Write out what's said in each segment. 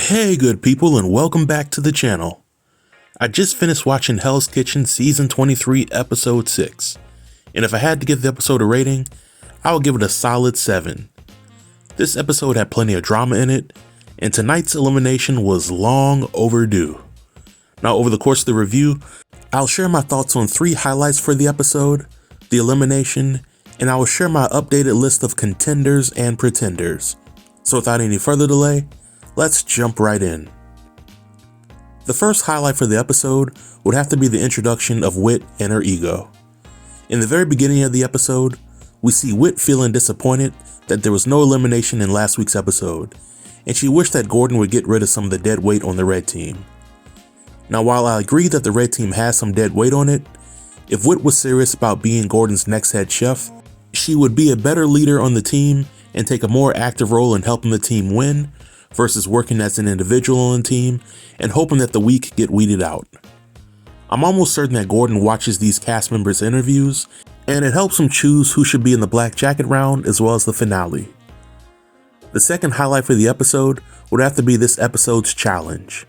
Hey good people, and welcome back to the channel. I just finished watching Hell's Kitchen season 23 episode 6, and if I had to give the episode a rating, I would give it a solid 7. This episode had plenty of drama in it, and tonight's elimination was long overdue. Now over the course of the review, I'll share my thoughts on 3 highlights for the episode, the elimination, and I will share my updated list of contenders and pretenders. So without any further delay, let's jump right in. The first highlight for the episode would have to be the introduction of Whit and her ego. In the very beginning of the episode, we see Whit feeling disappointed that there was no elimination in last week's episode, and she wished that Gordon would get rid of some of the dead weight on the red team. Now while I agree that the red team has some dead weight on it, if Whit was serious about being Gordon's next head chef, she would be a better leader on the team and take a more active role in helping the team win versus working as an individual on the team and hoping that the weak get weeded out. I'm almost certain that Gordon watches these cast members' interviews, and it helps him choose who should be in the black jacket round as well as the finale. The second highlight for the episode would have to be this episode's challenge.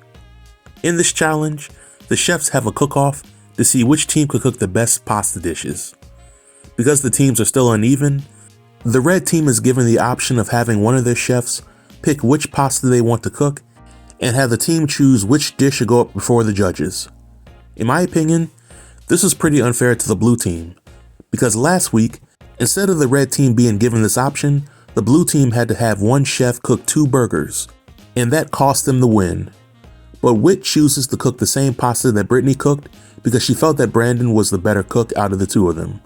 In this challenge, the chefs have a cook-off to see which team could cook the best pasta dishes. Because the teams are still uneven, the red team is given the option of having one of their chefs pick which pasta they want to cook, and have the team choose which dish should go up before the judges. In my opinion, this is pretty unfair to the blue team, because last week, instead of the red team being given this option, the blue team had to have one chef cook 2 burgers, and that cost them the win. But Whit chooses to cook the same pasta that Brittany cooked because she felt that Brandon was the better cook out of the 2 of them.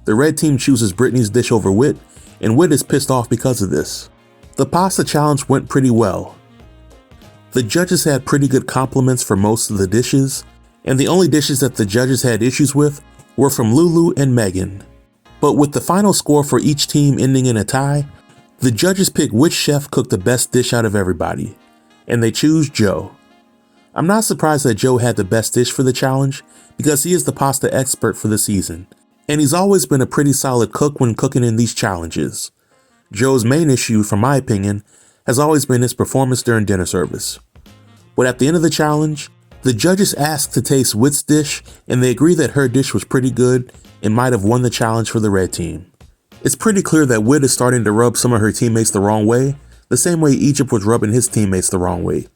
The red team chooses Brittany's dish over Whit, and Whit is pissed off because of this. The pasta challenge went pretty well. The judges had pretty good compliments for most of the dishes, and the only dishes that the judges had issues with were from Lulu and Megan. But with the final score for each team ending in a tie, the judges pick which chef cooked the best dish out of everybody, and they choose Joe. I'm not surprised that Joe had the best dish for the challenge because he is the pasta expert for the season, and he's always been a pretty solid cook when cooking in these challenges. Joe's main issue, from my opinion, has always been his performance during dinner service. But at the end of the challenge, the judges asked to taste Whit's dish, and they agree that her dish was pretty good and might have won the challenge for the red team. It's pretty clear that Whit is starting to rub some of her teammates the wrong way, the same way Egypt was rubbing his teammates the wrong way.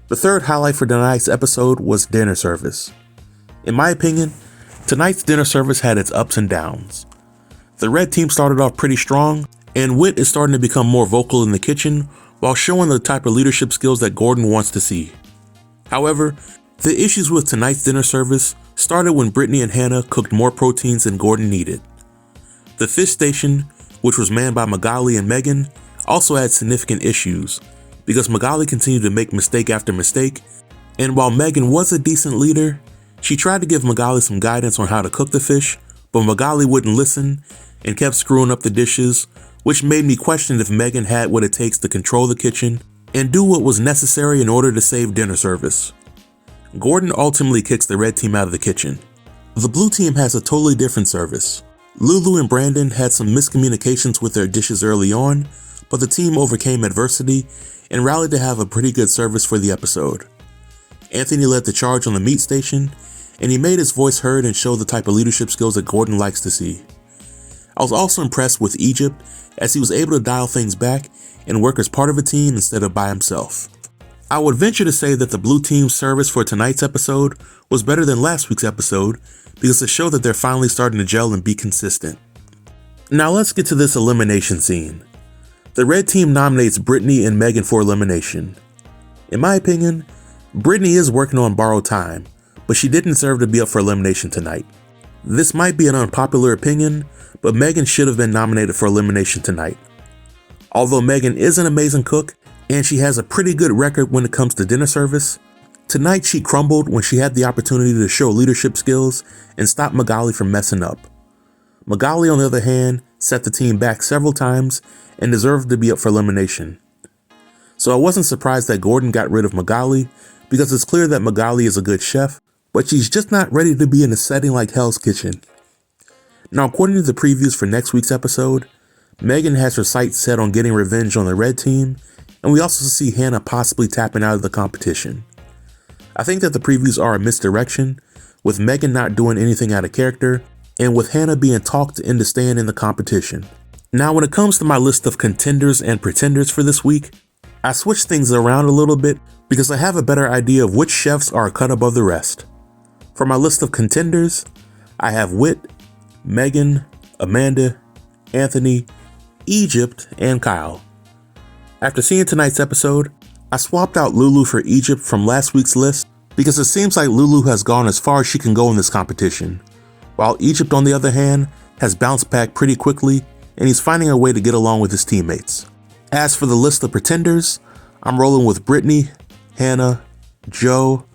The third highlight for tonight's episode was dinner service. In my opinion, tonight's dinner service had its ups and downs. The red team started off pretty strong, and Whit is starting to become more vocal in the kitchen while showing the type of leadership skills that Gordon wants to see. However, the issues with tonight's dinner service started when Brittany and Hannah cooked more proteins than Gordon needed. The fish station, which was manned by Magali and Megan, also had significant issues because Magali continued to make mistake after mistake, and while Megan was a decent leader, she tried to give Magali some guidance on how to cook the fish, but Magali wouldn't listen and kept screwing up the dishes, which made me question if Megan had what it takes to control the kitchen and do what was necessary in order to save dinner service. Gordon ultimately kicks the red team out of the kitchen. The blue team has a totally different service. Lulu and Brandon had some miscommunications with their dishes early on, but the team overcame adversity and rallied to have a pretty good service for the episode. Anthony led the charge on the meat station, and he made his voice heard and showed the type of leadership skills that Gordon likes to see. I was also impressed with Egypt as he was able to dial things back and work as part of a team instead of by himself. I would venture to say that the blue team's service for tonight's episode was better than last week's episode because it showed that they're finally starting to gel and be consistent. Now let's get to this elimination scene. The red team nominates Brittany and Megan for elimination. In my opinion, Brittany is working on borrowed time, but she didn't deserve to be up for elimination tonight. This might be an unpopular opinion, but Megan should have been nominated for elimination tonight. Although Megan is an amazing cook, and she has a pretty good record when it comes to dinner service, tonight she crumbled when she had the opportunity to show leadership skills and stop Magali from messing up. Magali, on the other hand, set the team back several times and deserved to be up for elimination. So I wasn't surprised that Gordon got rid of Magali because it's clear that Magali is a good chef, but she's just not ready to be in a setting like Hell's Kitchen. Now, according to the previews for next week's episode, Megan has her sights set on getting revenge on the red team and we also see Hannah possibly tapping out of the competition. I think that the previews are a misdirection, with Megan not doing anything out of character, and with Hannah being talked into staying in the competition. Now when it comes to my list of contenders and pretenders for this week, I switched things around a little bit because I have a better idea of which chefs are a cut above the rest. For my list of contenders, I have Whit, Megan, Amanda, Anthony, Egypt, and Kyle. After seeing tonight's episode, I swapped out Lulu for Egypt from last week's list because it seems like Lulu has gone as far as she can go in this competition, while Egypt, on the other hand, has bounced back pretty quickly and he's finding a way to get along with his teammates. As for the list of pretenders, I'm rolling with Brittany, Hannah, Joe,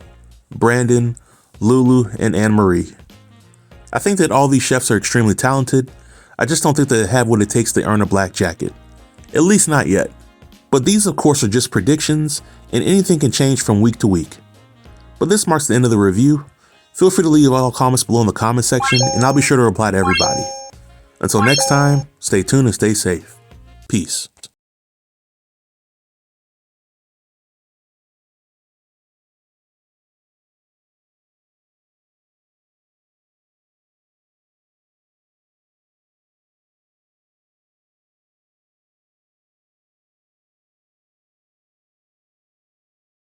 Brandon, Lulu, and Anne-Marie. I think that all these chefs are extremely talented. I just don't think they have what it takes to earn a black jacket. At least not yet. But these of course are just predictions, and anything can change from week to week. But this marks the end of the review. Feel free to leave all comments below in the comment section, and I'll be sure to reply to everybody. Until next time, stay tuned and stay safe. Peace.